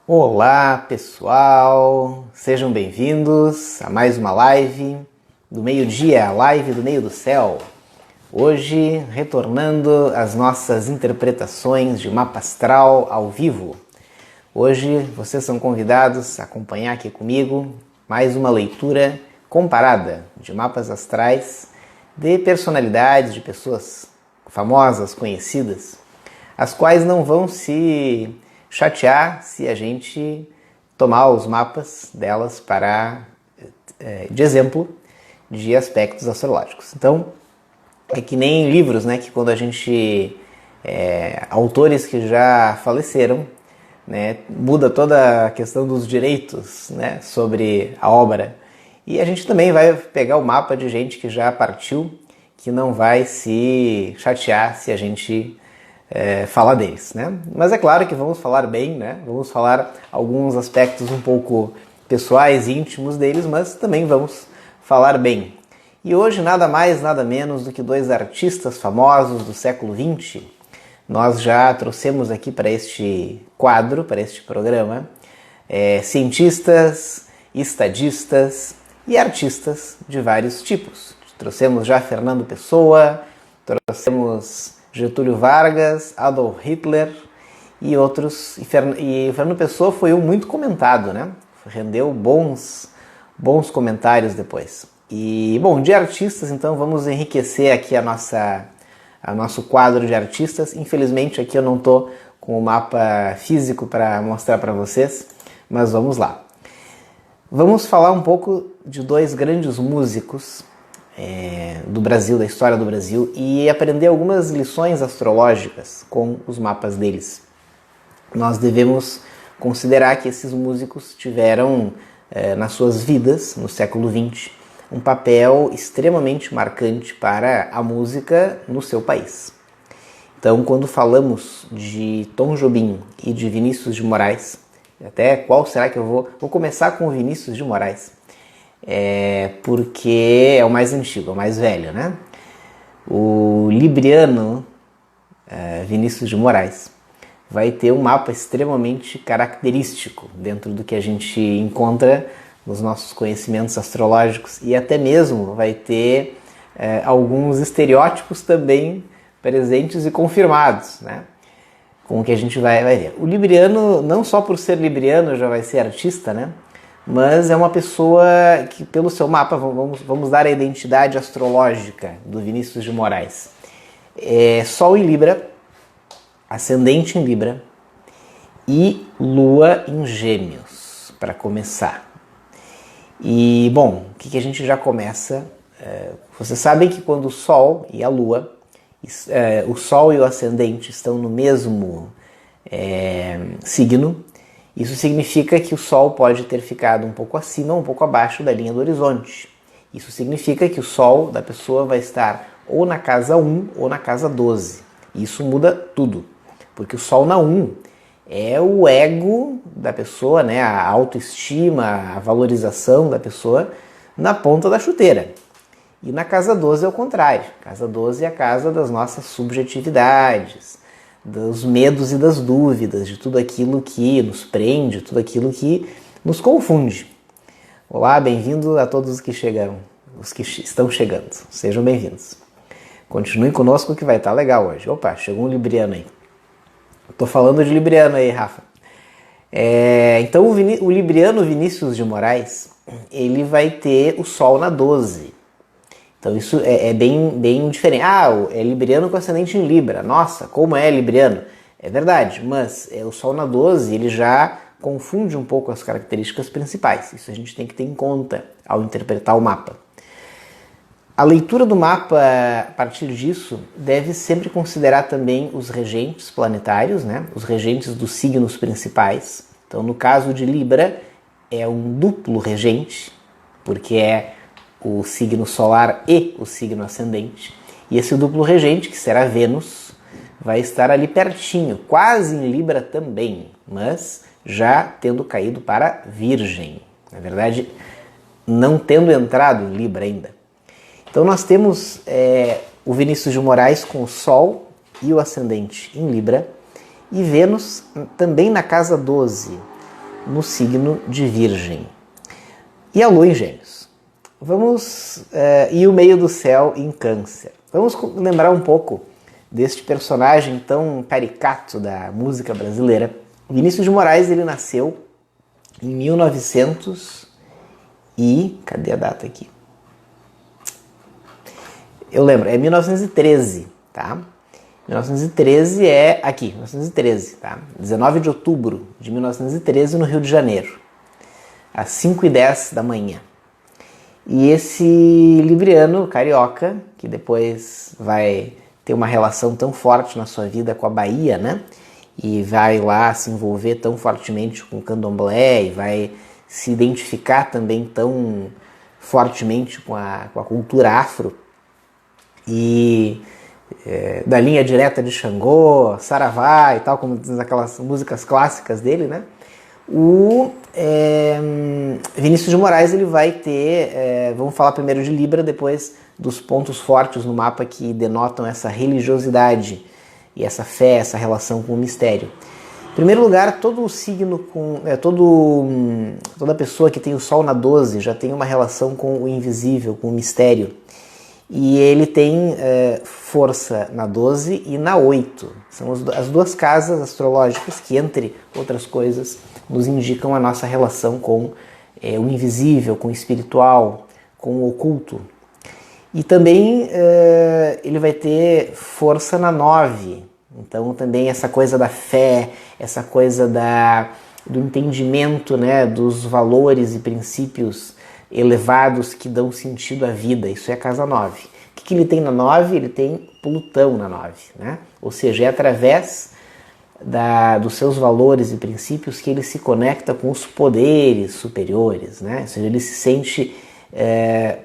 Olá pessoal, sejam bem-vindos a mais uma live do meio-dia, a live do meio do céu. Hoje retornando às nossas interpretações de mapa astral ao vivo. Hoje vocês são convidados a acompanhar aqui comigo mais uma leitura comparada de mapas astrais de personalidades, de pessoas famosas, conhecidas, as quais não vão se chatear se a gente tomar os mapas delas de exemplo de aspectos astrológicos. Então, é que nem livros, né, que quando a gente... autores que já faleceram, né, muda toda a questão dos direitos, né, sobre a obra. E a gente também vai pegar o mapa de gente que já partiu, que não vai se chatear se a gente falar deles, né? Mas é claro que vamos falar bem, né? Vamos falar alguns aspectos um pouco pessoais e íntimos deles, mas também vamos falar bem. E hoje nada mais, nada menos do que dois artistas famosos do século XX. Nós já trouxemos aqui para este quadro, para este programa, cientistas, estadistas e artistas de vários tipos. Trouxemos já Fernando Pessoa, trouxemos Getúlio Vargas, Adolf Hitler e outros. E Fernando Pessoa foi um muito comentado, né? Rendeu bons comentários depois. E, bom, de artistas, então, vamos enriquecer aqui o nosso quadro de artistas. Infelizmente, aqui eu não estou com o mapa físico para mostrar para vocês, mas vamos lá. Vamos falar um pouco de dois grandes músicos do Brasil, da história do Brasil, e aprender algumas lições astrológicas com os mapas deles. Nós devemos considerar que esses músicos tiveram, nas suas vidas, no século XX, um papel extremamente marcante para a música no seu país. Então, quando falamos de Tom Jobim e de Vinícius de Moraes, até qual será que eu vou começar com o Vinícius de Moraes, porque é o mais antigo, é o mais velho, né? O libriano Vinícius de Moraes vai ter um mapa extremamente característico dentro do que a gente encontra nos nossos conhecimentos astrológicos, e até mesmo vai ter alguns estereótipos também presentes e confirmados, né? Com o que a gente vai ver. O libriano, não só por ser libriano já vai ser artista, né? Mas é uma pessoa que, pelo seu mapa, vamos dar a identidade astrológica do Vinícius de Moraes. Sol em Libra, ascendente em Libra e Lua em Gêmeos, para começar. E, bom, o que a gente já começa? Vocês sabem que quando o Sol e a Lua, o Sol e o ascendente estão no mesmo signo, isso significa que o Sol pode ter ficado um pouco acima ou um pouco abaixo da linha do horizonte. Isso significa que o Sol da pessoa vai estar ou na casa 1 ou na casa 12. Isso muda tudo, porque o Sol na 1 é o ego da pessoa, né? A autoestima, a valorização da pessoa na ponta da chuteira. E na casa 12 é o contrário. A casa 12 é a casa das nossas subjetividades, dos medos e das dúvidas, de tudo aquilo que nos prende, tudo aquilo que nos confunde. Olá, bem-vindo a todos os que chegaram, os que estão chegando. Sejam bem-vindos. Continuem conosco que vai estar legal hoje. Opa, chegou um libriano aí. Tô falando de libriano aí, Rafa. Então o libriano Vinícius de Moraes, ele vai ter o Sol na 12. Então isso é bem diferente. É libriano com ascendente em Libra. Nossa, como é libriano? É verdade, mas o Sol na 12, ele já confunde um pouco as características principais. Isso a gente tem que ter em conta ao interpretar o mapa. A leitura do mapa, a partir disso, deve sempre considerar também os regentes planetários, né? Os regentes dos signos principais. Então, no caso de Libra, é um duplo regente, porque é o signo solar e o signo ascendente. E esse duplo regente, que será Vênus, vai estar ali pertinho, quase em Libra também, mas já tendo caído para Virgem. Na verdade, não tendo entrado em Libra ainda. Então nós temos o Vinícius de Moraes com o Sol e o ascendente em Libra, e Vênus também na casa 12. no signo de Virgem. E a Lua em Gêmeos. E o meio do céu em Câncer. Vamos lembrar um pouco deste personagem tão caricato da música brasileira. Vinícius de Moraes, ele nasceu em 1900 e... cadê a data aqui? Eu lembro, é 1913, tá? 1913 é aqui, 1913, tá? 19 de outubro de 1913 no Rio de Janeiro, às 5h10 da manhã. E esse libriano carioca, que depois vai ter uma relação tão forte na sua vida com a Bahia, né? E vai lá se envolver tão fortemente com o candomblé e vai se identificar também tão fortemente com a cultura afro e da linha direta de Xangô, Saravá e tal, como diz aquelas músicas clássicas dele, né? O Vinícius de Moraes, ele vai ter, vamos falar primeiro de Libra, depois dos pontos fortes no mapa que denotam essa religiosidade e essa fé, essa relação com o mistério. Em primeiro lugar, todo o signo toda pessoa que tem o Sol na 12 já tem uma relação com o invisível, com o mistério. E ele tem força na 12 e na 8. São as duas casas astrológicas que, entre outras coisas, nos indicam a nossa relação com o invisível, com o espiritual, com o oculto. E também ele vai ter força na 9. Então também essa coisa da fé, essa coisa do entendimento, né, dos valores e princípios elevados que dão sentido à vida. Isso é a casa 9. O que ele tem na 9? Ele tem Plutão na 9, né? Ou seja, é através dos seus valores e princípios que ele se conecta com os poderes superiores, né? Ou seja, ele se sente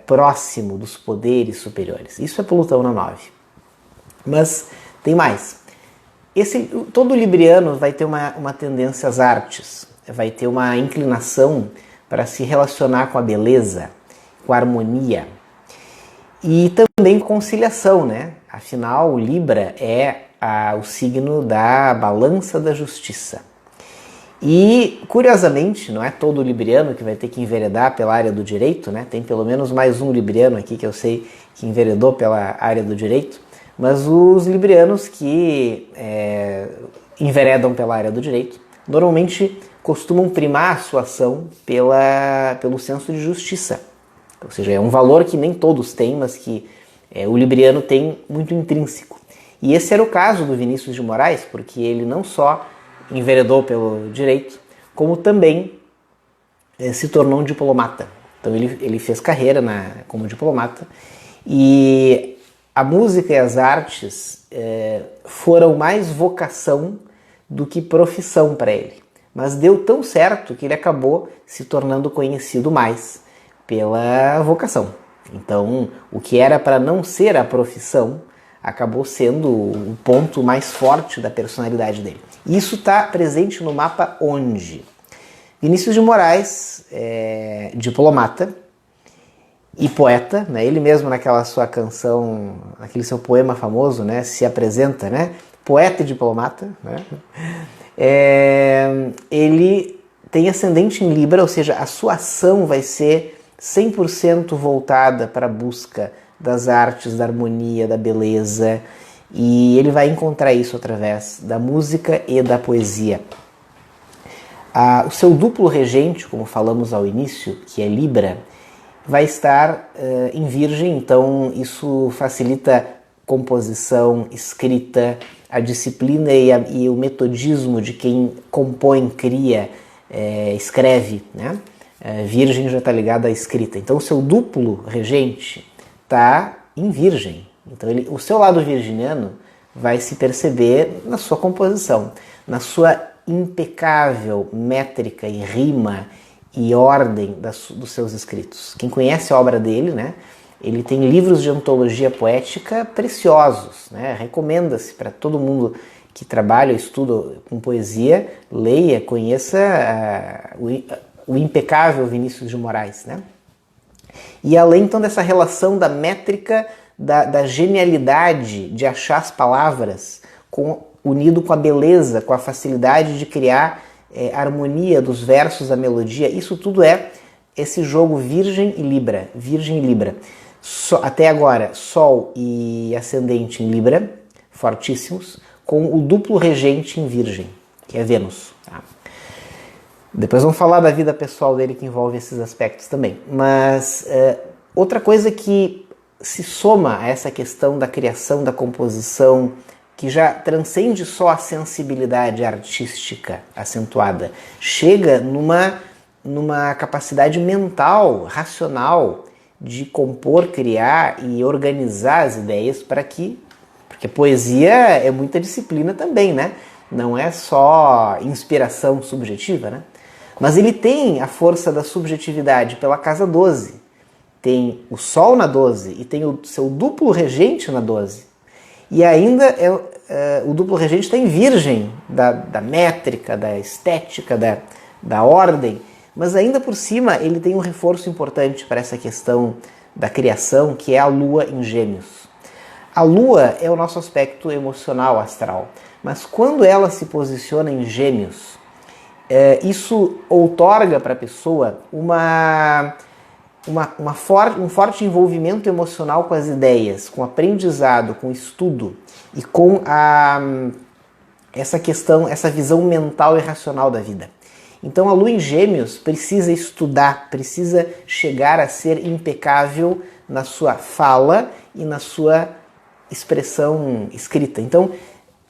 próximo dos poderes superiores. Isso é Plutão na 9. Mas tem mais. Todo libriano vai ter uma tendência às artes, vai ter uma inclinação para se relacionar com a beleza, com a harmonia e também conciliação, né? Afinal, o Libra é o signo da balança da justiça. E, curiosamente, não é todo libriano que vai ter que enveredar pela área do direito, né? Tem pelo menos mais um libriano aqui que eu sei que enveredou pela área do direito, mas os librianos que enveredam pela área do direito normalmente costumam primar a sua ação pelo senso de justiça. Ou seja, é um valor que nem todos têm, mas que o libriano tem muito intrínseco. E esse era o caso do Vinícius de Moraes, porque ele não só enveredou pelo direito, como também se tornou um diplomata. Então ele fez carreira como diplomata, e a música e as artes foram mais vocação do que profissão para ele. Mas deu tão certo que ele acabou se tornando conhecido mais pela vocação. Então, o que era para não ser a profissão acabou sendo o ponto mais forte da personalidade dele. Isso está presente no mapa onde? Vinícius de Moraes é diplomata e poeta, né? Ele mesmo naquela sua canção, naquele seu poema famoso, né? Se apresenta, né? Poeta e diplomata, né? Ele tem ascendente em Libra, ou seja, a sua ação vai ser 100% voltada para a busca das artes, da harmonia, da beleza, e ele vai encontrar isso através da música e da poesia. O seu duplo regente, como falamos ao início, que é Libra, vai estar em Virgem, então isso facilita composição, escrita, a disciplina e o metodismo de quem compõe, cria, escreve, né? Virgem já está ligada à escrita. Então o seu duplo regente está em Virgem. Então o seu lado virginiano vai se perceber na sua composição, na sua impecável métrica e rima e ordem dos seus escritos. Quem conhece a obra dele, né? Ele tem livros de antologia poética preciosos, né? Recomenda-se para todo mundo que trabalha, estuda com poesia, leia, conheça o impecável Vinícius de Moraes, né? E além então dessa relação da métrica, da genialidade de achar as palavras unido com a beleza, com a facilidade de criar harmonia dos versos, a melodia, isso tudo é esse jogo Virgem e Libra. Virgem e Libra. Até agora, Sol e Ascendente em Libra, fortíssimos, com o duplo regente em Virgem, que é Vênus. Tá? Depois vamos falar da vida pessoal dele, que envolve esses aspectos também. Mas outra coisa que se soma a essa questão da criação, da composição, que já transcende só a sensibilidade artística acentuada, chega numa capacidade mental, racional, de compor, criar e organizar as ideias porque poesia é muita disciplina também, né? Não é só inspiração subjetiva, né? Mas ele tem a força da subjetividade pela casa 12. Tem o Sol na 12 e tem o seu duplo regente na 12. E ainda o duplo regente está em Virgem, da métrica, da estética, da ordem. Mas ainda por cima ele tem um reforço importante para essa questão da criação, que é a Lua em Gêmeos. A Lua é o nosso aspecto emocional, astral. Mas quando ela se posiciona em Gêmeos, isso outorga para a pessoa um forte envolvimento emocional com as ideias, com o aprendizado, com o estudo e com essa questão, essa visão mental e racional da vida. Então a Lua em Gêmeos precisa estudar, precisa chegar a ser impecável na sua fala e na sua expressão escrita. Então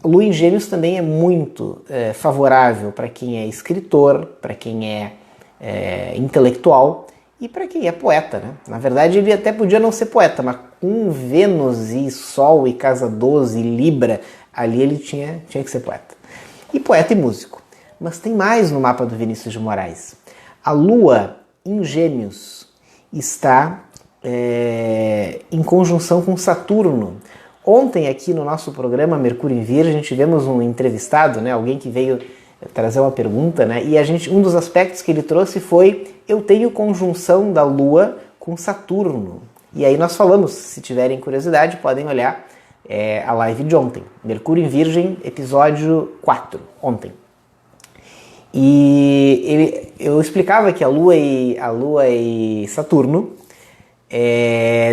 a Lua em Gêmeos também é muito favorável para quem é escritor, para quem é intelectual e para quem é poeta, né? Na verdade ele até podia não ser poeta, mas com Vênus e Sol e Casa 12 e Libra, ali ele tinha que ser poeta. E poeta e músico. Mas tem mais no mapa do Vinícius de Moraes. A Lua em Gêmeos está em conjunção com Saturno. Ontem aqui no nosso programa Mercúrio em Virgem tivemos um entrevistado, né, alguém que veio trazer uma pergunta, né, e um dos aspectos que ele trouxe foi: eu tenho conjunção da Lua com Saturno. E aí nós falamos, se tiverem curiosidade, podem olhar a live de ontem. Mercúrio em Virgem, episódio 4, ontem. E eu explicava que a Lua e Saturno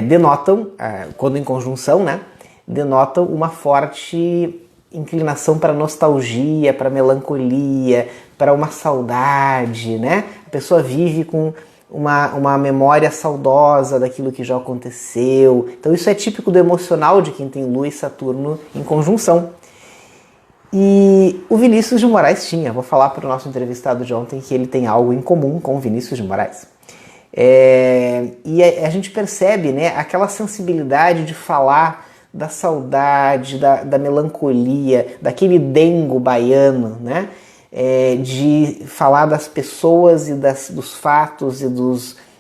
denotam, quando em conjunção, né, denotam uma forte inclinação para nostalgia, para melancolia, para uma saudade, né? A pessoa vive com uma memória saudosa daquilo que já aconteceu. Então isso é típico do emocional de quem tem Lua e Saturno em conjunção. E o Vinícius de Moraes tinha, vou falar para o nosso entrevistado de ontem que ele tem algo em comum com o Vinícius de Moraes. E a gente percebe, né, aquela sensibilidade de falar da saudade, da melancolia, daquele dengo baiano, né, de falar das pessoas e dos fatos e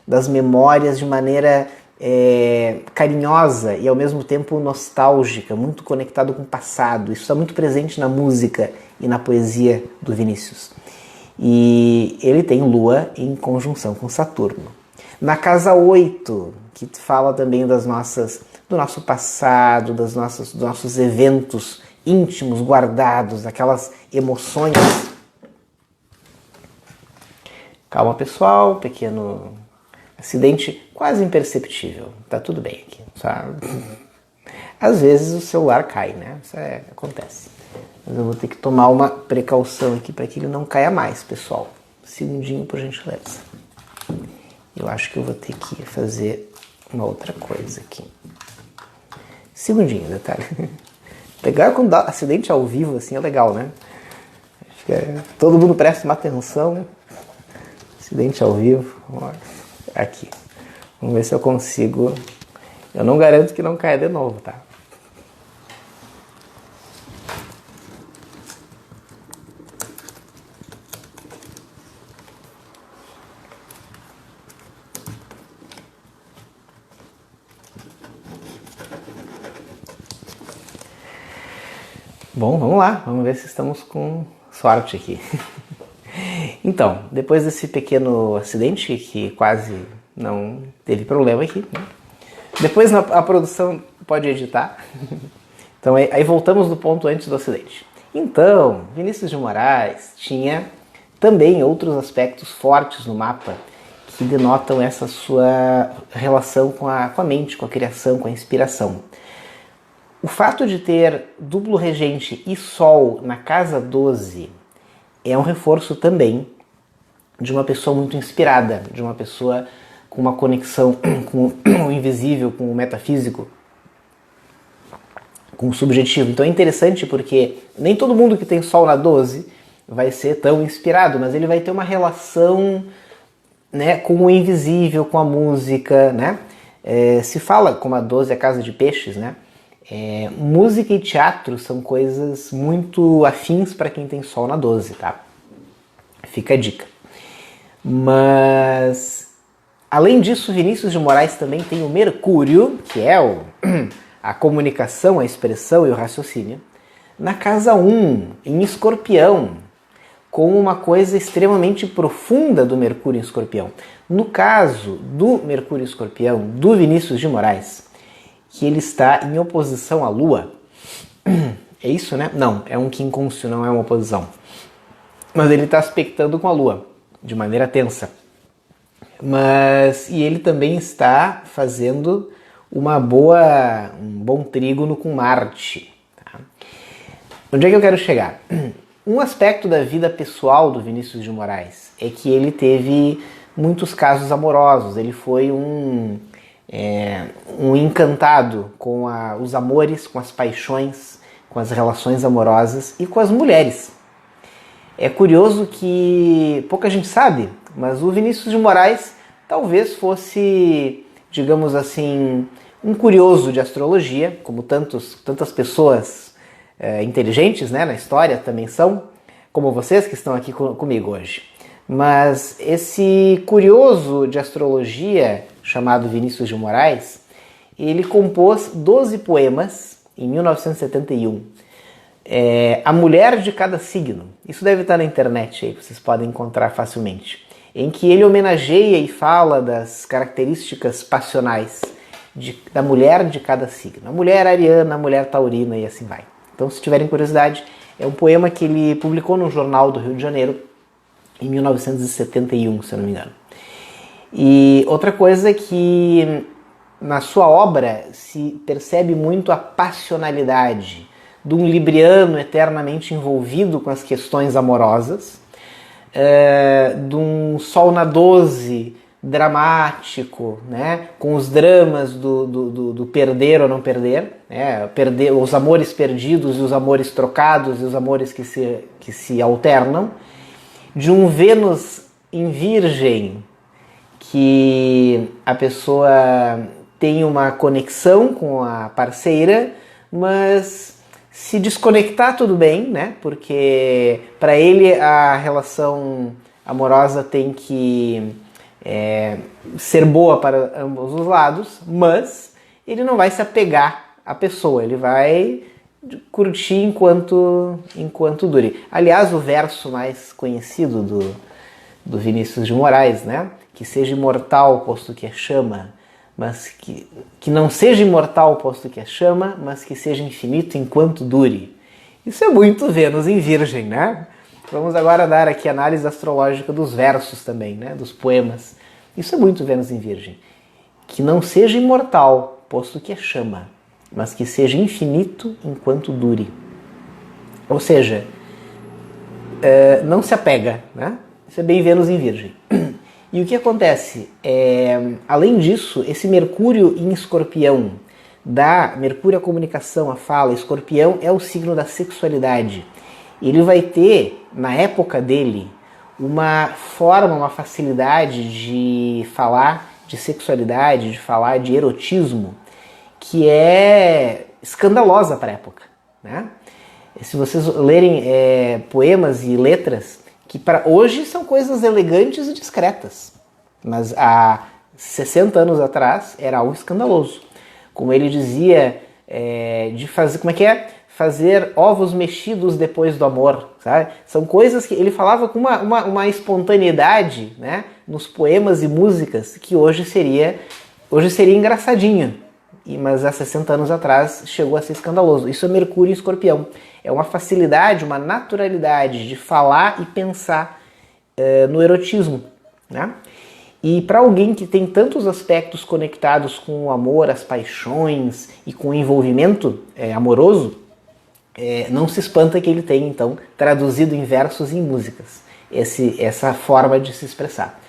das memórias de maneira carinhosa e ao mesmo tempo nostálgica, muito conectado com o passado. Isso está muito presente na música e na poesia do Vinícius. E ele tem Lua em conjunção com Saturno. Na casa 8, que fala também do nosso passado, dos nossos eventos íntimos, guardados, aquelas emoções. Calma, pessoal, pequeno acidente quase imperceptível. Tá tudo bem aqui. Às vezes o celular cai, né? Isso acontece. Mas eu vou ter que tomar uma precaução aqui para que ele não caia mais, pessoal. Um segundinho, por gentileza. Eu acho que eu vou ter que fazer uma outra coisa aqui. Segundinho, detalhe. Legal quando dá acidente ao vivo, assim, é legal, né? Acho que todo mundo presta uma atenção, né? Acidente ao vivo. Aqui. Vamos ver se eu consigo. Eu não garanto que não caia de novo, tá? Bom, vamos lá. Vamos ver se estamos com sorte aqui. Então, depois desse pequeno acidente, que quase não teve problema aqui, né? Depois a produção pode editar. Então aí voltamos do ponto antes do acidente. Então, Vinícius de Moraes tinha também outros aspectos fortes no mapa que denotam essa sua relação com a mente, com a criação, com a inspiração. O fato de ter duplo regente e Sol na casa 12 é um reforço também de uma pessoa muito inspirada, de uma pessoa com uma conexão com o invisível, com o metafísico, com o subjetivo. Então é interessante porque nem todo mundo que tem Sol na 12 vai ser tão inspirado, mas ele vai ter uma relação, né, com o invisível, com a música, né? Se fala, como a 12 é a casa de peixes, né? Música e teatro são coisas muito afins para quem tem Sol na 12, tá? Fica a dica. Mas, além disso, Vinícius de Moraes também tem o Mercúrio, que é a comunicação, a expressão e o raciocínio, na casa 1, em Escorpião, com uma coisa extremamente profunda do Mercúrio em Escorpião. No caso do Mercúrio em Escorpião, do Vinícius de Moraes, que ele está em oposição à Lua, é isso, né? Não, é um quincúncio, não é uma oposição. Mas ele está aspectando com a Lua, de maneira tensa. E ele também está fazendo um bom trígono com Marte. Tá? Onde é que eu quero chegar? Um aspecto da vida pessoal do Vinícius de Moraes é que ele teve muitos casos amorosos. Ele foi um encantado com os amores, com as paixões, com as relações amorosas e com as mulheres. É curioso que pouca gente sabe, mas o Vinícius de Moraes talvez fosse, digamos assim, um curioso de astrologia, como tantas pessoas inteligentes, né, na história também são, como vocês que estão aqui comigo hoje. Mas esse curioso de astrologia, chamado Vinícius de Moraes, ele compôs 12 poemas em 1971. A mulher de cada signo. Isso deve estar na internet aí, vocês podem encontrar facilmente. Em que ele homenageia e fala das características passionais da mulher de cada signo. A mulher ariana, a mulher taurina e assim vai. Então, se tiverem curiosidade, é um poema que ele publicou no Jornal do Rio de Janeiro em 1971, se eu não me engano. E outra coisa é que na sua obra se percebe muito a passionalidade de um libriano eternamente envolvido com as questões amorosas, de um Sol na 12 dramático, né, com os dramas do perder ou não perder, né, os amores perdidos e os amores trocados e os amores que se alternam, de um Vênus em Virgem, que a pessoa tem uma conexão com a parceira, mas se desconectar tudo bem, né? Porque para ele a relação amorosa tem que ser boa para ambos os lados, mas ele não vai se apegar à pessoa, ele vai curtir enquanto dure. Aliás, o verso mais conhecido do Vinícius de Moraes, né? Que seja imortal, posto que é chama, mas que não seja imortal, posto que é chama, mas que seja infinito enquanto dure. Isso é muito Vênus em Virgem, né? Vamos agora dar aqui análise astrológica dos versos também, né? Dos poemas. Isso é muito Vênus em Virgem. Que não seja imortal, posto que é chama, mas que seja infinito enquanto dure. Ou seja, não se apega, né? Isso é bem Vênus em Virgem. E o que acontece? Além disso, esse Mercúrio em Escorpião, Mercúrio a comunicação, a fala, Escorpião é o signo da sexualidade. Ele vai ter, na época dele, uma facilidade de falar de sexualidade, de falar de erotismo, que é escandalosa para a época, né? Se vocês lerem poemas e letras, que para hoje são coisas elegantes e discretas, mas há 60 anos atrás era algo escandaloso. Como ele dizia, de fazer, como é que é? Fazer ovos mexidos depois do amor, sabe? São coisas que ele falava com uma espontaneidade, né, nos poemas e músicas que hoje seria engraçadinho, mas há 60 anos atrás chegou a ser escandaloso. Isso é Mercúrio em Escorpião. É uma facilidade, uma naturalidade de falar e pensar no erotismo, né? E para alguém que tem tantos aspectos conectados com o amor, as paixões e com o envolvimento amoroso, não se espanta que ele tenha, então, traduzido em versos e em músicas, essa forma de se expressar.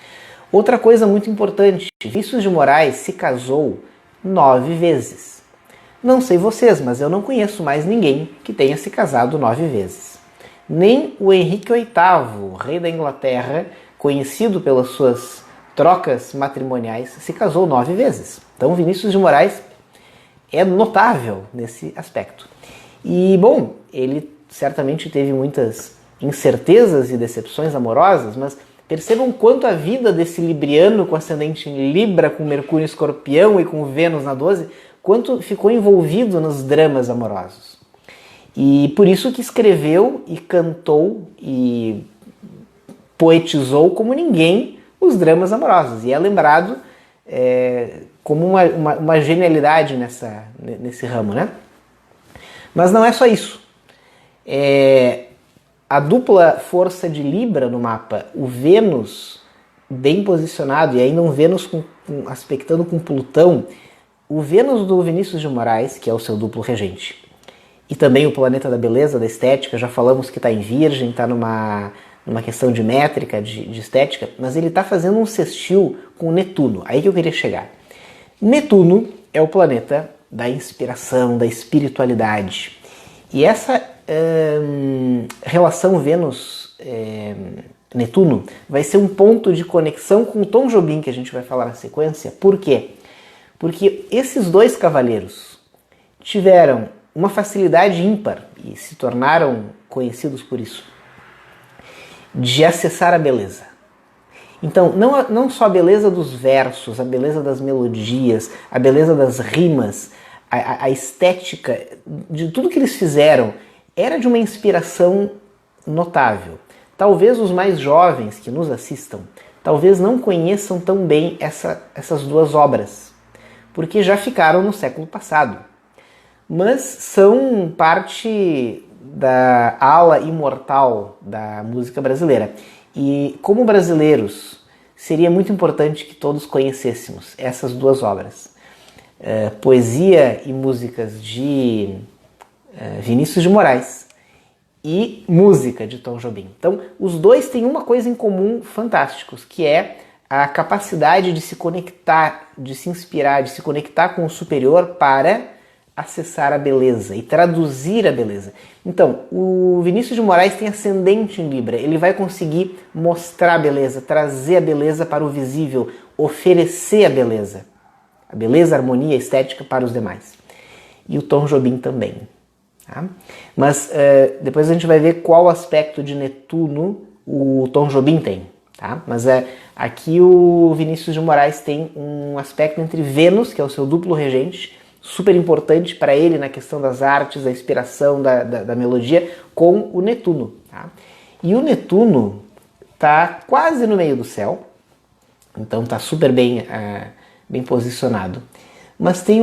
Outra coisa muito importante, Vinícius de Moraes se casou 9 vezes. Não sei vocês, mas eu não conheço mais ninguém que tenha se casado 9 vezes. Nem o Henrique VIII, rei da Inglaterra, conhecido pelas suas trocas matrimoniais, se casou 9 vezes. Então Vinícius de Moraes é notável nesse aspecto. E, bom, ele certamente teve muitas incertezas e decepções amorosas, mas percebam quanto a vida desse libriano com ascendente em Libra, com Mercúrio em Escorpião e com Vênus na 12, quanto ficou envolvido nos dramas amorosos. E por isso que escreveu e cantou e poetizou como ninguém os dramas amorosos. E é lembrado como uma genialidade nesse ramo, né? Mas não é só isso. A dupla força de Libra no mapa, o Vênus bem posicionado, e ainda um Vênus aspectando com Plutão, o Vênus do Vinícius de Moraes, que é o seu duplo regente, e também o planeta da beleza, da estética, já falamos que está em Virgem, está numa questão de métrica, de estética, mas ele está fazendo um sextil com Netuno, aí que eu queria chegar. Netuno é o planeta da inspiração, da espiritualidade, e essa relação Vênus-Netuno vai ser um ponto de conexão com o Tom Jobim, que a gente vai falar na sequência. Por quê? Porque esses dois cavaleiros tiveram uma facilidade ímpar, e se tornaram conhecidos por isso, de acessar a beleza. Então, não só a beleza dos versos, a beleza das melodias, a beleza das rimas, a estética de tudo que eles fizeram era de uma inspiração notável. Talvez os mais jovens que nos assistam, talvez não conheçam tão bem essas duas obras, porque já ficaram no século passado. Mas são parte da ala imortal da música brasileira. E como brasileiros, seria muito importante que todos conhecêssemos essas duas obras. Poesia e músicas de Vinícius de Moraes e música de Tom Jobim. Então, os dois têm uma coisa em comum fantásticos, que é a capacidade de se conectar, de se inspirar, de se conectar com o superior para acessar a beleza e traduzir a beleza. Então, o Vinícius de Moraes tem ascendente em Libra, ele vai conseguir mostrar a beleza, trazer a beleza para o visível, oferecer a beleza, a harmonia, a estética para os demais. E o Tom Jobim também. Tá? Mas depois a gente vai ver qual aspecto de Netuno o Tom Jobim tem. Tá? Mas aqui o Vinícius de Moraes tem um aspecto entre Vênus, que é o seu duplo regente, super importante para ele na questão das artes, da inspiração, da melodia, com o Netuno. Tá? E o Netuno está quase no meio do céu, então está super bem posicionado. Mas tem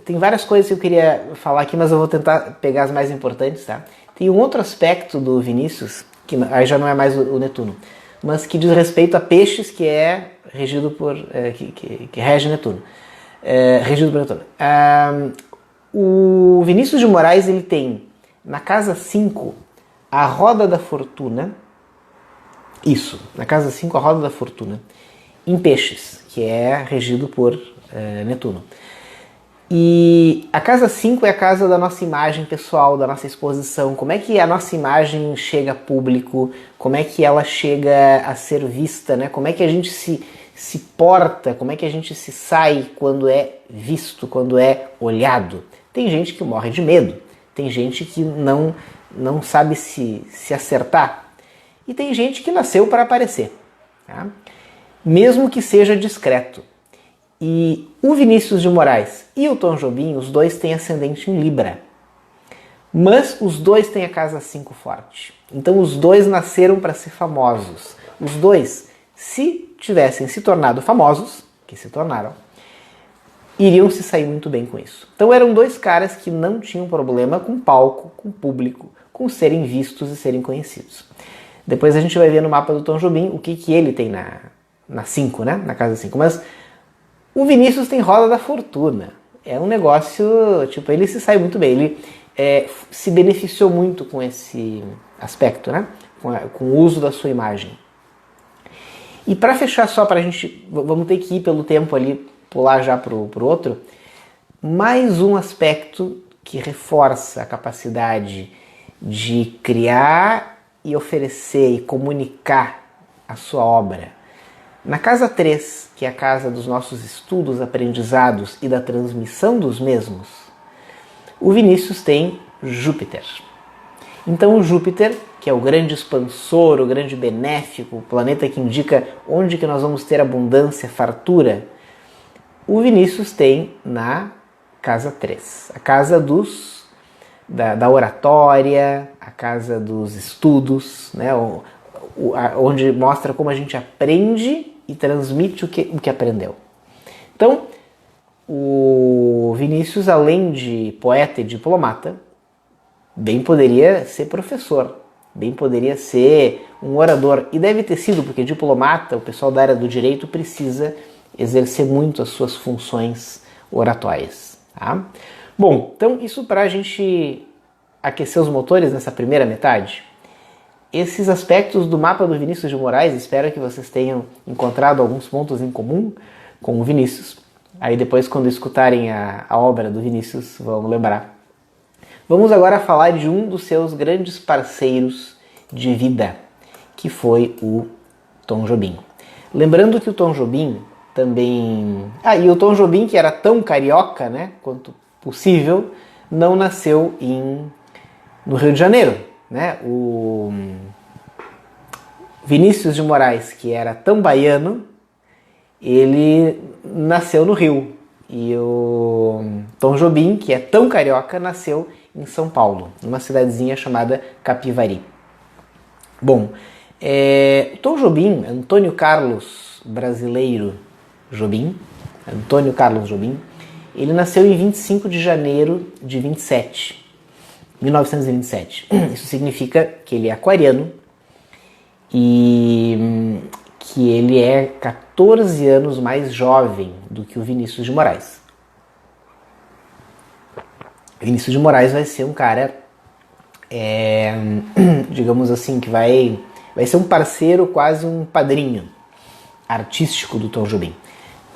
tem várias coisas que eu queria falar aqui, mas eu vou tentar pegar as mais importantes, tá? Tem um outro aspecto do Vinícius, que aí já não é mais o Netuno, mas que diz respeito a Peixes, que é regido por... que rege Netuno. Regido por Netuno. O Vinícius de Moraes, ele tem na casa 5 a Roda da Fortuna, isso, na casa 5 a Roda da Fortuna, em Peixes, que é regido por Netuno. E a casa 5 é a casa da nossa imagem pessoal, da nossa exposição, como é que a nossa imagem chega a público, como é que ela chega a ser vista, né? Como é que a gente se porta, como é que a gente se sai quando é visto, quando é olhado. Tem gente que morre de medo, tem gente que não sabe se acertar, e tem gente que nasceu para aparecer, tá? Mesmo que seja discreto. E o Vinícius de Moraes e o Tom Jobim, os dois têm ascendente em Libra. Mas os dois têm a casa 5 forte. Então os dois nasceram para ser famosos. Os dois, se tivessem se tornado famosos, que se tornaram, iriam se sair muito bem com isso. Então eram dois caras que não tinham problema com palco, com público, com serem vistos e serem conhecidos. Depois a gente vai ver no mapa do Tom Jobim o que ele tem na 5, né? Na casa 5. Mas o Vinícius tem roda da fortuna. É um negócio, tipo, ele se sai muito bem. Ele se beneficiou muito com esse aspecto, né? Com o uso da sua imagem. E para fechar só, pra gente, vamos ter que ir pelo tempo ali, pular já pro outro, mais um aspecto que reforça a capacidade de criar e oferecer e comunicar a sua obra. Na casa 3, que é a casa dos nossos estudos, aprendizados e da transmissão dos mesmos, o Vinícius tem Júpiter. Então o Júpiter, que é o grande expansor, o grande benéfico, o planeta que indica onde que nós vamos ter abundância, fartura, o Vinícius tem na casa 3, a casa da oratória, a casa dos estudos, né? Onde mostra como a gente aprende e transmite o que aprendeu. Então, o Vinícius, além de poeta e diplomata, bem poderia ser professor, bem poderia ser um orador, e deve ter sido, porque diplomata, o pessoal da área do direito precisa exercer muito as suas funções oratórias. Tá? Bom, então isso para a gente aquecer os motores nessa primeira metade. Esses aspectos do mapa do Vinícius de Moraes, espero que vocês tenham encontrado alguns pontos em comum com o Vinícius. Aí depois, quando escutarem a obra do Vinícius, vão lembrar. Vamos agora falar de um dos seus grandes parceiros de vida, que foi o Tom Jobim. Lembrando que o Tom Jobim também... e o Tom Jobim, que era tão carioca, né, quanto possível, não nasceu no Rio de Janeiro, né? O Vinícius de Moraes, que era tão baiano, ele nasceu no Rio. E o Tom Jobim, que é tão carioca, nasceu em São Paulo, numa cidadezinha chamada Capivari. Bom, Tom Jobim, Antônio Carlos Brasileiro Jobim, Antônio Carlos Jobim, ele nasceu em 25 de janeiro de 1927. Isso significa que ele é aquariano e que ele é 14 anos mais jovem do que o Vinícius de Moraes. Vinícius de Moraes vai ser um cara, digamos assim, que vai ser um parceiro, quase um padrinho artístico do Tom Jobim.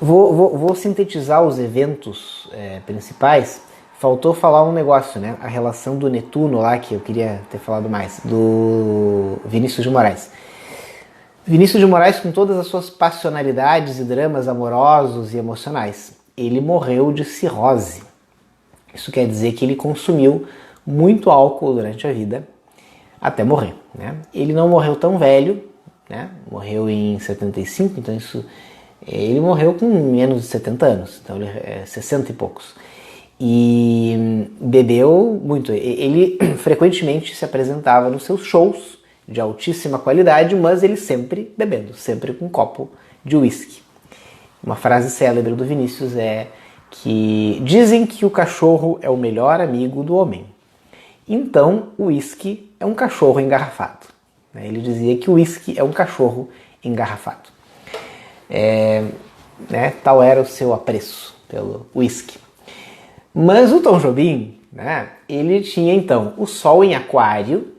Vou sintetizar os eventos principais. Faltou falar um negócio, né? A relação do Netuno lá, que eu queria ter falado mais, do Vinícius de Moraes. Vinícius de Moraes, com todas as suas passionalidades e dramas amorosos e emocionais, ele morreu de cirrose. Isso quer dizer que ele consumiu muito álcool durante a vida, até morrer, né? Ele não morreu tão velho, né? Morreu em 75, então ele morreu com menos de 70 anos, então ele é 60 e poucos. E bebeu muito. Ele frequentemente se apresentava nos seus shows de altíssima qualidade, mas ele sempre bebendo, sempre com um copo de uísque. Uma frase célebre do Vinícius é que dizem que o cachorro é o melhor amigo do homem. Então, o uísque é um cachorro engarrafado. Ele dizia que o uísque é um cachorro engarrafado. Tal era o seu apreço pelo uísque. Mas o Tom Jobim, né, ele tinha então o Sol em Aquário,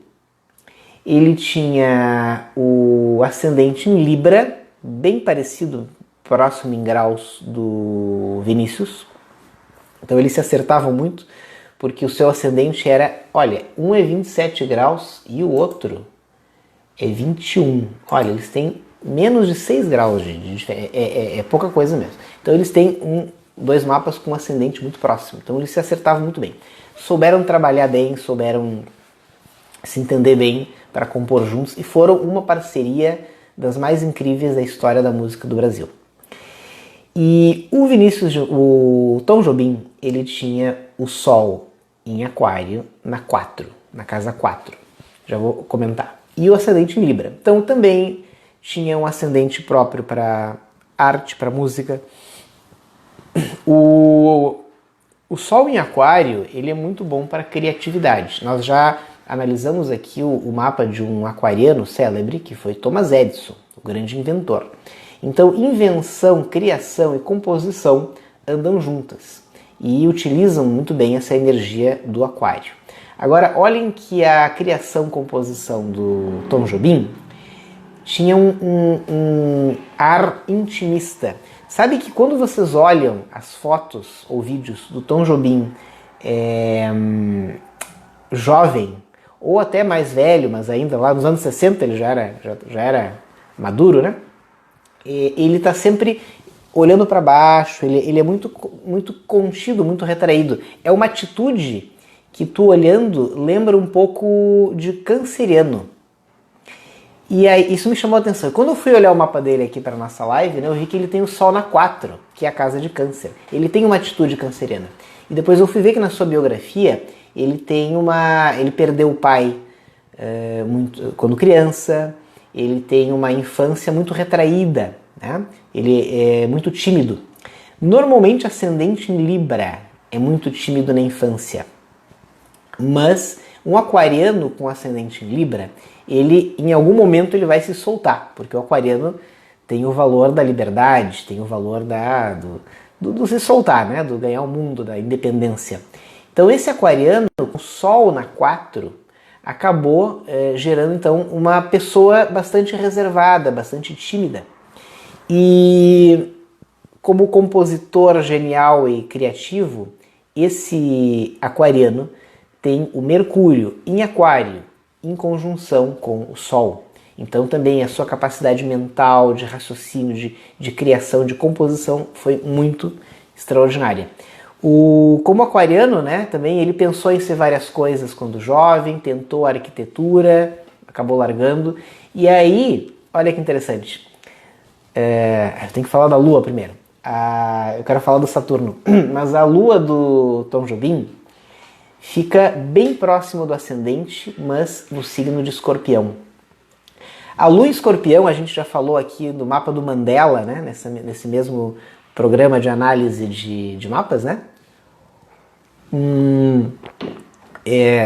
ele tinha o ascendente em Libra, bem parecido, próximo em graus do Vinícius. Então eles se acertavam muito, porque o seu ascendente era, olha, um é 27 graus e o outro é 21. Olha, eles têm menos de 6 graus de diferença, é pouca coisa mesmo. Então eles têm dois mapas com um ascendente muito próximo, então eles se acertavam muito bem. Souberam trabalhar bem, souberam se entender bem para compor juntos e foram uma parceria das mais incríveis da história da música do Brasil. E o Tom Jobim, ele tinha o Sol em Aquário na casa 4, já vou comentar, e o ascendente em Libra. Então também tinha um ascendente próprio para arte, para música. O Sol em Aquário, ele é muito bom para criatividade. Nós já analisamos aqui o mapa de um aquariano célebre, que foi Thomas Edison, o grande inventor. Então, invenção, criação e composição andam juntas e utilizam muito bem essa energia do aquário. Agora, olhem que a criação, composição do Tom Jobim tinha um ar intimista. Sabe que quando vocês olham as fotos ou vídeos do Tom Jobim jovem, ou até mais velho, mas ainda lá nos anos 60 ele já era maduro, né? Ele está sempre olhando para baixo, ele é muito contido, muito retraído. É uma atitude que tu olhando lembra um pouco de canceriano. E aí, isso me chamou a atenção. Quando eu fui olhar o mapa dele aqui para nossa live, né, eu vi que ele tem o Sol na 4, que é a casa de Câncer. Ele tem uma atitude canceriana. E depois eu fui ver que na sua biografia ele perdeu o pai quando criança, ele tem uma infância muito retraída, né? Ele é muito tímido. Normalmente ascendente em Libra é muito tímido na infância. Mas um aquariano com ascendente em Libra, ele em algum momento ele vai se soltar, porque o aquariano tem o valor da liberdade, tem o valor do se soltar, né? Do ganhar o mundo, da independência. Então esse aquariano com Sol na 4 acabou gerando então uma pessoa bastante reservada, bastante tímida. E como compositor genial e criativo, esse aquariano tem o Mercúrio em Aquário, em conjunção com o Sol. Então também a sua capacidade mental, de raciocínio, de criação, de composição foi muito extraordinária. Como aquariano, né, também ele pensou em ser várias coisas quando jovem, tentou arquitetura, acabou largando. E aí, olha que interessante, eu tenho que falar da Lua primeiro. Eu quero falar do Saturno, mas a Lua do Tom Jobim fica bem próximo do ascendente, mas no signo de Escorpião. A Lua em Escorpião, a gente já falou aqui no mapa do Mandela, né, nesse mesmo programa de análise de mapas, né?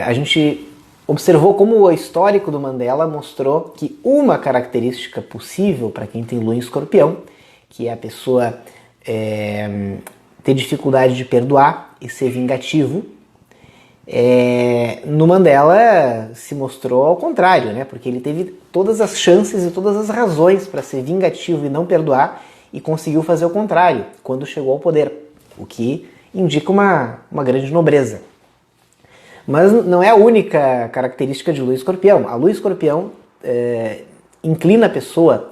A gente observou como o histórico do Mandela mostrou que uma característica possível para quem tem Lua em Escorpião, que é a pessoa ter dificuldade de perdoar e ser vingativo, no Mandela se mostrou ao contrário, né? Porque ele teve todas as chances e todas as razões para ser vingativo e não perdoar e conseguiu fazer o contrário quando chegou ao poder, o que indica uma grande nobreza. Mas não é a única característica de Lua em Escorpião. A Lua em Escorpião inclina a pessoa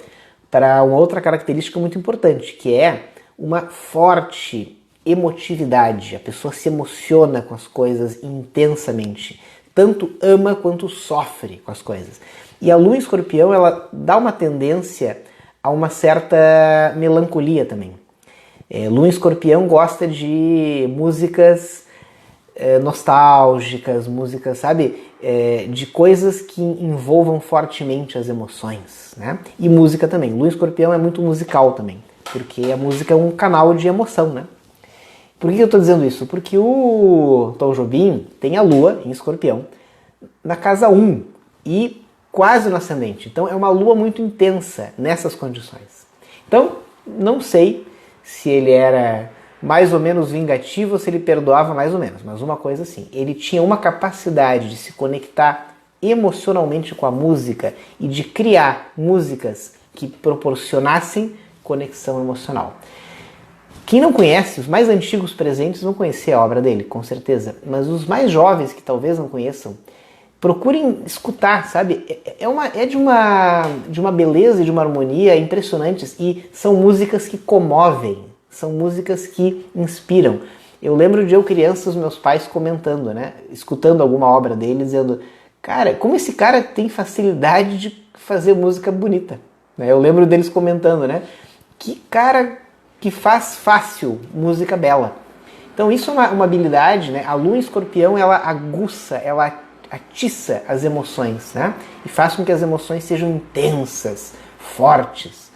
para uma outra característica muito importante, que é uma forte emotividade. A pessoa se emociona com as coisas intensamente. Tanto ama quanto sofre com as coisas. E a Lua em Escorpião, ela dá uma tendência a uma certa melancolia também. Lua em Escorpião gosta de músicas nostálgicas, músicas, sabe, de coisas que envolvam fortemente as emoções, né? E música também. Lua em Escorpião é muito musical também, porque a música é um canal de emoção, né? Por que eu estou dizendo isso? Porque o Tom Jobim tem a Lua em Escorpião na casa 1 e quase no ascendente. Então é uma Lua muito intensa nessas condições. Então, não sei se ele era mais ou menos vingativo ou se ele perdoava mais ou menos, mas uma coisa assim, ele tinha uma capacidade de se conectar emocionalmente com a música e de criar músicas que proporcionassem conexão emocional. Quem não conhece, os mais antigos presentes vão conhecer a obra dele, com certeza, mas os mais jovens que talvez não conheçam, procurem escutar, sabe? É de uma beleza e de uma harmonia impressionantes, e são músicas que comovem, são músicas que inspiram. Eu lembro de eu criança, os meus pais comentando, né? Escutando alguma obra dele, dizendo, cara, como esse cara tem facilidade de fazer música bonita. Eu lembro deles comentando, né? Que cara que faz fácil música bela. Então isso é uma habilidade, né? A Lua em Escorpião, ela aguça, ela atiça as emoções, né? E faz com que as emoções sejam intensas, fortes.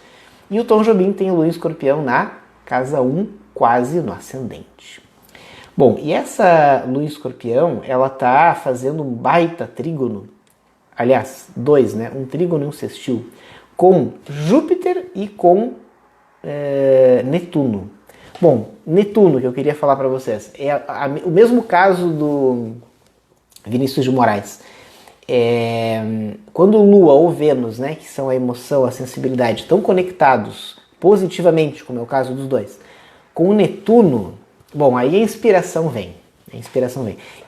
E o Tom Jobim tem Lua em Escorpião na casa 1, quase no ascendente. Bom, e essa lua em Escorpião, ela tá fazendo um baita trígono, aliás, dois, né? Um trígono e um sextil, com Júpiter e com Netuno. Bom, Netuno, que eu queria falar para vocês, é o mesmo caso do Vinícius de Moraes. Quando Lua ou Vênus, né, que são a emoção, a sensibilidade, estão conectados positivamente, como é o caso dos dois, com o Netuno, bom, aí a inspiração vem.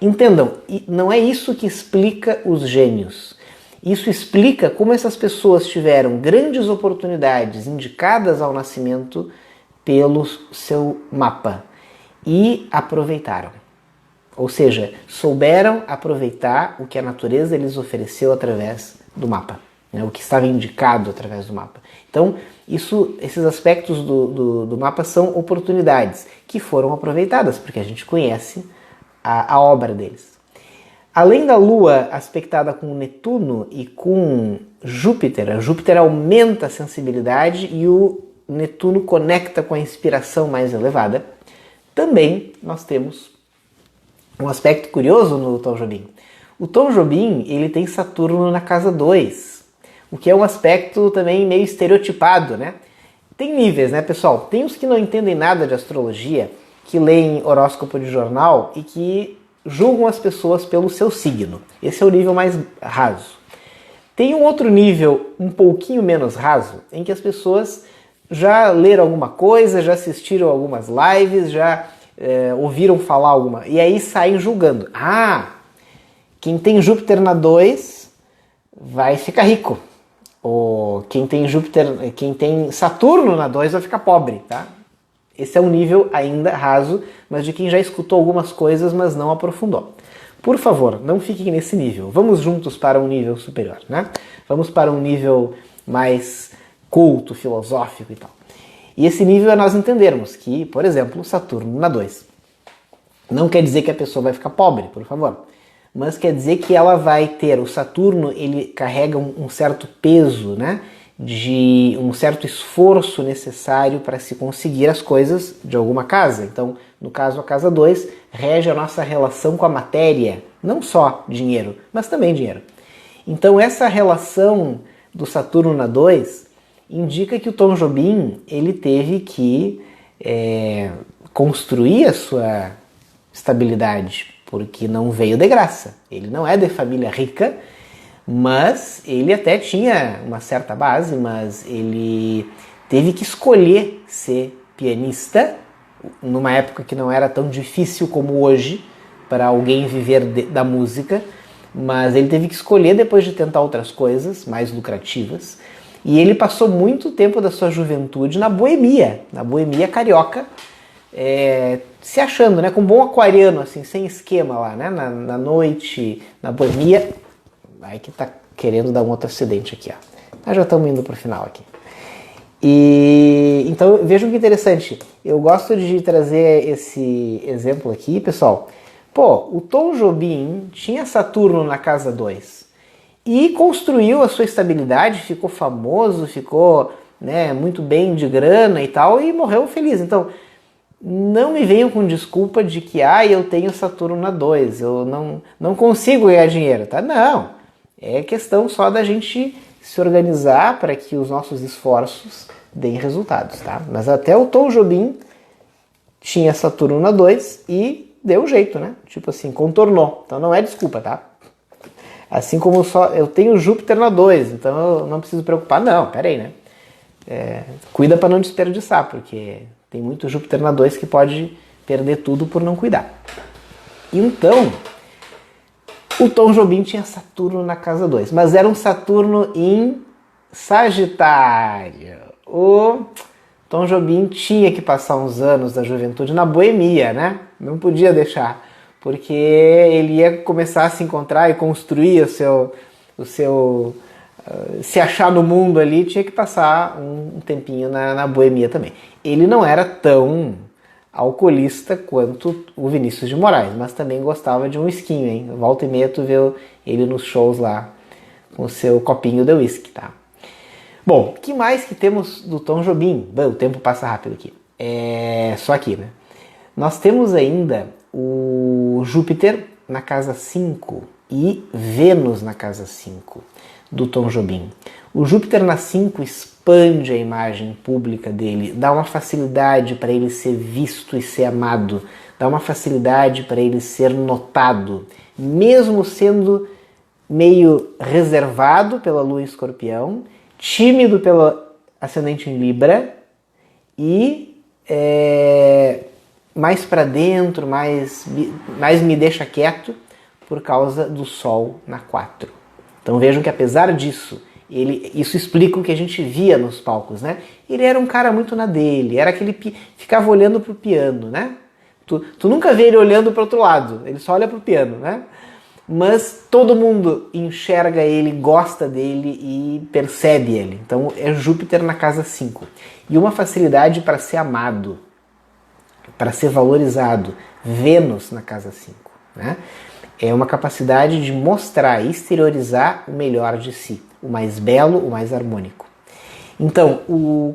Entendam, não é isso que explica os gênios. Isso explica como essas pessoas tiveram grandes oportunidades indicadas ao nascimento pelo seu mapa e aproveitaram. Ou seja, souberam aproveitar o que a natureza lhes ofereceu através do mapa, né? O que estava indicado através do mapa. Então, esses aspectos do mapa são oportunidades que foram aproveitadas, porque a gente conhece a obra deles. Além da Lua aspectada com Netuno e com Júpiter, a Júpiter aumenta a sensibilidade e o Netuno conecta com a inspiração mais elevada. Também nós temos um aspecto curioso no Tom Jobim. O Tom Jobim, ele tem Saturno na casa 2, o que é um aspecto também meio estereotipado, né? Tem níveis, né, pessoal? Tem os que não entendem nada de astrologia, que leem horóscopo de jornal e que julgam as pessoas pelo seu signo. Esse é o nível mais raso. Tem um outro nível um pouquinho menos raso, em que as pessoas já leram alguma coisa, já assistiram algumas lives, já ouviram falar alguma, e aí saem julgando. Quem tem Júpiter na 2 vai ficar rico. Ou quem tem Saturno na 2 vai ficar pobre, tá? Esse é um nível ainda raso, mas de quem já escutou algumas coisas, mas não aprofundou. Por favor, não fiquem nesse nível. Vamos juntos para um nível superior, né? Vamos para um nível mais culto, filosófico e tal. E esse nível é nós entendermos que, por exemplo, Saturno na 2. Não quer dizer que a pessoa vai ficar pobre, por favor. Mas quer dizer que ela vai ter... O Saturno, ele carrega um certo peso, né? De um certo esforço necessário para se conseguir as coisas de alguma casa. Então, no caso, a casa 2 rege a nossa relação com a matéria. Não só dinheiro, mas também dinheiro. Então, essa relação do Saturno na 2... indica que o Tom Jobim ele teve que construir a sua estabilidade, porque não veio de graça. Ele não é de família rica, mas ele até tinha uma certa base, mas ele teve que escolher ser pianista, numa época que não era tão difícil como hoje, para alguém viver da música, mas ele teve que escolher depois de tentar outras coisas mais lucrativas. E ele passou muito tempo da sua juventude na boemia carioca, se achando, né, com um bom aquariano, assim, sem esquema lá, né, na noite, na boemia. Aí que tá querendo dar um outro acidente aqui, ó. Nós já estamos indo pro final aqui. E então vejam que interessante. Eu gosto de trazer esse exemplo aqui, pessoal. O Tom Jobim tinha Saturno na casa 2. E construiu a sua estabilidade, ficou famoso, ficou, né, muito bem de grana e tal, e morreu feliz. Então, não me venham com desculpa de que eu tenho Saturno na 2, eu não consigo ganhar dinheiro, tá? Não, é questão só da gente se organizar para que os nossos esforços deem resultados, tá? Mas até o Tom Jobim tinha Saturno na 2 e deu jeito, né? Tipo assim, contornou. Então não é desculpa, tá? Assim como eu tenho Júpiter na 2, então eu não preciso preocupar. Não, peraí, né? Cuida para não desperdiçar, porque tem muito Júpiter na 2 que pode perder tudo por não cuidar. Então, o Tom Jobim tinha Saturno na casa 2, mas era um Saturno em Sagitário. O Tom Jobim tinha que passar uns anos da juventude na boemia, né? Não podia deixar, porque ele ia começar a se encontrar e construir o seu se achar no mundo ali, tinha que passar um tempinho na boemia também. Ele não era tão alcoolista quanto o Vinícius de Moraes, mas também gostava de um whiskinho, hein? Volta e meia tu vê ele nos shows lá com o seu copinho de whisky, tá? Bom, o que mais que temos do Tom Jobim? Bom, o tempo passa rápido aqui. Só aqui, né? Nós temos ainda o Júpiter na casa 5 e Vênus na casa 5 do Tom Jobim. O Júpiter na 5 expande a imagem pública dele, dá uma facilidade para ele ser visto e ser amado, dá uma facilidade para ele ser notado, mesmo sendo meio reservado pela Lua em Escorpião, tímido pelo ascendente em Libra e mais para dentro, mais me deixa quieto por causa do Sol na 4. Então vejam que apesar disso, isso explica o que a gente via nos palcos, né? Ele era um cara muito na dele, era aquele ficava olhando pro piano, né? Tu nunca vê ele olhando para outro lado, ele só olha pro piano, né? Mas todo mundo enxerga ele, gosta dele e percebe ele. Então é Júpiter na casa 5. E uma facilidade para ser amado, para ser valorizado, Vênus na casa 5, né? É uma capacidade de mostrar, exteriorizar o melhor de si, o mais belo, o mais harmônico. Então,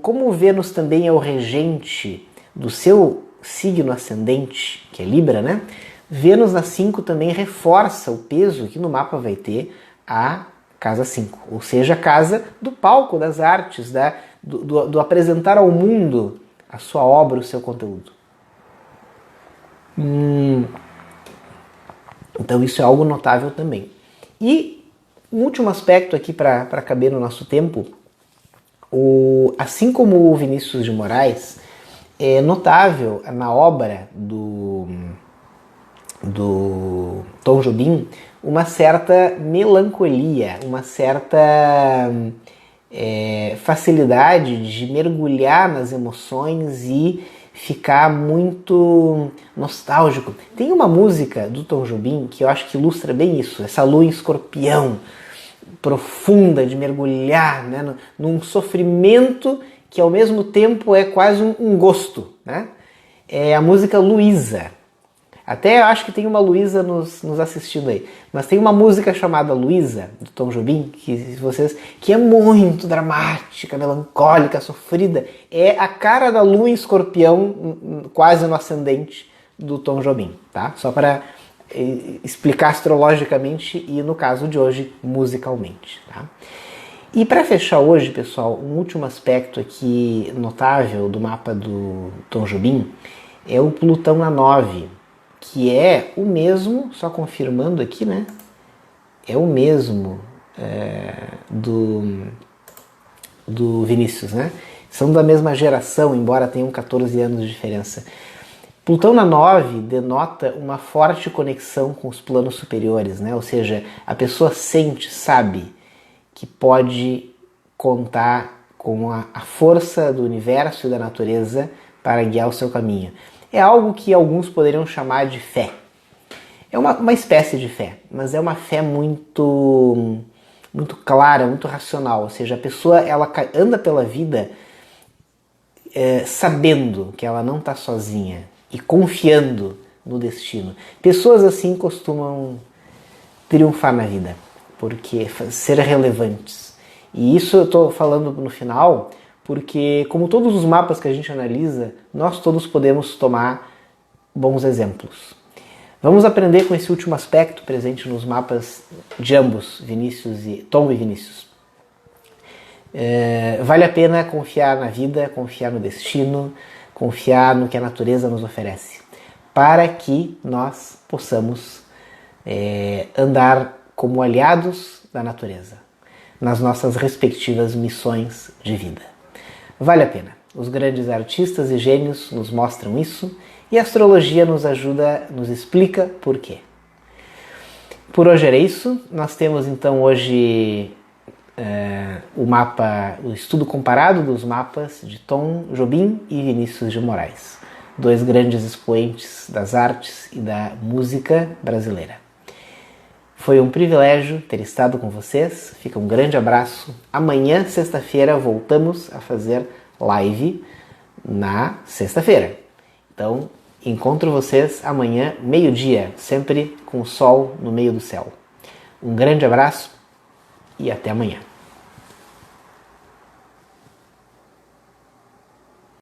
como o Vênus também é o regente do seu signo ascendente, que é Libra, né? Vênus na 5 também reforça o peso que no mapa vai ter a casa 5, ou seja, a casa do palco, das artes, do apresentar ao mundo a sua obra, o seu conteúdo. Então isso é algo notável também. E um último aspecto aqui para caber no nosso tempo, assim como o Vinícius de Moraes, é notável na obra do Tom Jobim uma certa melancolia, uma certa facilidade de mergulhar nas emoções e ficar muito nostálgico. Tem uma música do Tom Jobim que eu acho que ilustra bem isso, essa lua em Escorpião, profunda, de mergulhar, né, num sofrimento que ao mesmo tempo é quase um gosto, né? É a música Luísa. Até eu acho que tem uma Luísa nos assistindo aí. Mas tem uma música chamada Luísa, do Tom Jobim, que é muito dramática, melancólica, sofrida. É a cara da Lua em Escorpião, quase no ascendente do Tom Jobim, tá? Só para explicar astrologicamente e, no caso de hoje, musicalmente, tá? E para fechar hoje, pessoal, um último aspecto aqui notável do mapa do Tom Jobim é o Plutão na 9, que é o mesmo, só confirmando aqui, né? É o mesmo do Vinícius, né? São da mesma geração, embora tenham 14 anos de diferença. Plutão na 9 denota uma forte conexão com os planos superiores, né? Ou seja, a pessoa sente, sabe que pode contar com a força do universo e da natureza para guiar o seu caminho. É algo que alguns poderiam chamar de fé. É uma espécie de fé, mas é uma fé muito clara, muito racional. Ou seja, a pessoa ela anda pela vida sabendo que ela não está sozinha e confiando no destino. Pessoas assim costumam triunfar na vida, porque ser relevantes. E isso eu estou falando no final, porque como todos os mapas que a gente analisa, nós todos podemos tomar bons exemplos. Vamos aprender com esse último aspecto presente nos mapas de ambos, Tom e Vinícius. Vale a pena confiar na vida, confiar no destino, confiar no que a natureza nos oferece, para que nós possamos andar como aliados da natureza, nas nossas respectivas missões de vida. Vale a pena. Os grandes artistas e gênios nos mostram isso e a astrologia nos ajuda, nos explica por quê. Por hoje era isso. Nós temos então hoje o estudo comparado dos mapas de Tom Jobim e Vinícius de Moraes, dois grandes expoentes das artes e da música brasileira. Foi um privilégio ter estado com vocês. Fica um grande abraço. Amanhã, sexta-feira, voltamos a fazer live na sexta-feira. Então, encontro vocês amanhã, meio-dia, sempre com o sol no meio do céu. Um grande abraço e até amanhã.